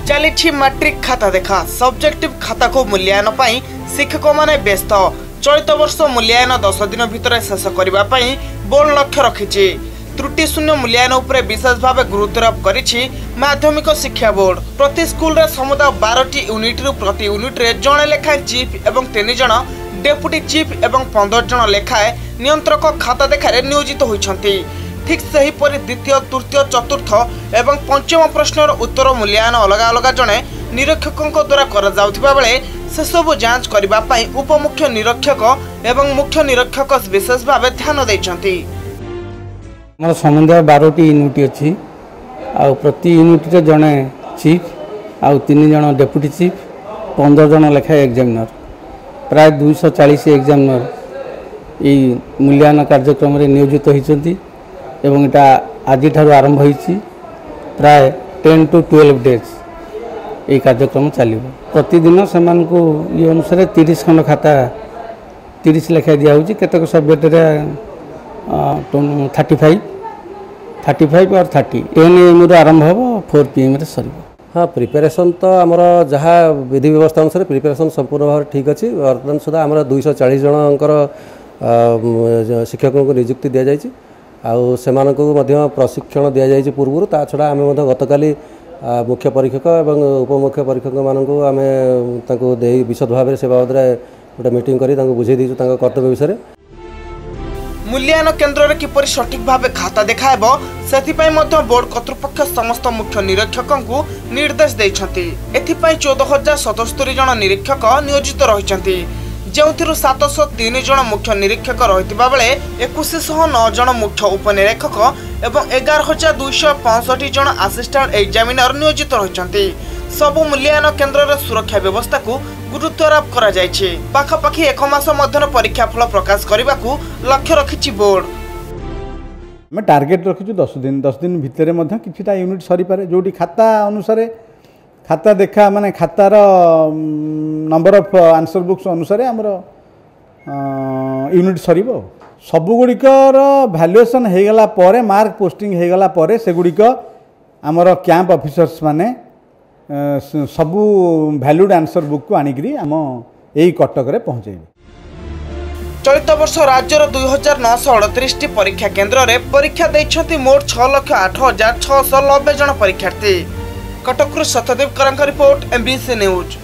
चली मैट्रिक खाता देखा सब्जेक्टिव खाता को मूल्यांकन पाई शिक्षक माने व्यस्त। चलित वर्ष मूल्यांकन 10 दिन भितर शेष करने बोर्ड लक्ष्य रखी। त्रुटि शून्य मूल्यांकन उपरे विशेष भाव गुरुत्वारोप करिछि माध्यमिक शिक्षा बोर्ड। प्रति स्कूल रे समुदाय 12टी यूनिट रु प्रति यूनिट रे जणे लेखाए चीफ एवं 3 जण डेप्यूटी चीफ एवं 15 जण लेखाए नियंत्रक खाता देखारे नियोजित होइछन्ति। ठीक सही परि द्वितीय तृतीय चतुर्थ एवं पंचम प्रश्नर उत्तर मूल्यांकन अलग अलग जणे निरीक्षकों द्वारा करा जाउथिबा बेले से सब जांच करबा पई उपमुख्य निरीक्षक एवं मुख्य निरीक्षक विशेष भाव ध्यान दैछन्ति। मोर समुदाय 12टी यूनिट अच्छी आ प्रति यूनिट रे जणे चीफ आ 3 जण डेप्यूटी चीफ 15 जण लेखाए एग्जामिनर प्राय 240 एग्जामिनर ई मूल्यांकन कार्यक्रम रे नियोजित होइछन्ति एवं इटा आज आरंभ होइछि। प्राय 10 to 12 डेज ये कार्यक्रम चलो। प्रतिदिन से ये अनुसार 30 खंड खाता 30 लेखा दिया केतक सब्जेक्ट 35 और 30 10 AM आरंभ हम 4 PM रे सर। हाँ प्रिपेरेसन तो आमर जहाँ विधि व्यवस्था अनुसार प्रिपेरेसन संपूर्ण भाव ठीक अच्छी। बर्तमान सुधा आम 240 जनकर शिक्षकों को नियुक्ति दि जाए प्रशिक्षण दि जाए पूर्व। ता छड़ा आम गतकाली मुख्य परीक्षक और उपमुख्य परीक्षक मानक आम विशद भाव से बाबद गोटे मीटिंग कर बुझे दीचु कर्तव्य विषय। मूल्यांकन केन्द्र रे किपरि सठिक भाव खाता देखाएब सेथिपई मध्य बोर्ड कर्तृपक्ष समस्त मुख्य निरीक्षकों को निर्देश दैछन्ति। एथिपई 14,077 जन निरीक्षक नियोजित रहिछन्ति, जेउथिरु 703 जन मुख्य निरीक्षक रहितिबा बेले 2109 जन मुख्य उपनिरीक्षक एवं 11,265 जन असिस्टेंट एग्जामिनर नियोजित रहिछन्ति। सबु मूल्यांकन केन्द्र रे सुरक्षा व्यवस्था को गुरुत्वारोप करा जायछि। पाखापाखि 1 मास मध्य परीक्षा फल प्रकाश करने को लक्ष्य रखिछि बोर्ड। मैं टार्गेट रखिछु 10 दिन भितर किछिटा यूनिट सरी पारे जोटी खाता अनुसार खाता देखा माने खातार नंबर ऑफ आंसर बुक्स अनुसार आमर यूनिट सरीबो। सबुगुड़िकर भैल्युएसन हो गला परे मार्क पोस्टिंग हो गला परे सेगुड़िक आमर कैंप ऑफिसर्स माने सबू भैल्यूड आंसर बुक को आनिकरी आम यही कटक रे पहुँचेबे। चलित वर्ष राज्यर 2938 परीक्षा केन्द्र रे परीक्षा दैछन्ति मोट 6,08,690 जन परीक्षार्थी। कटकରୁ सत्यदेव करंक रिपोर्ट MBC न्यूज।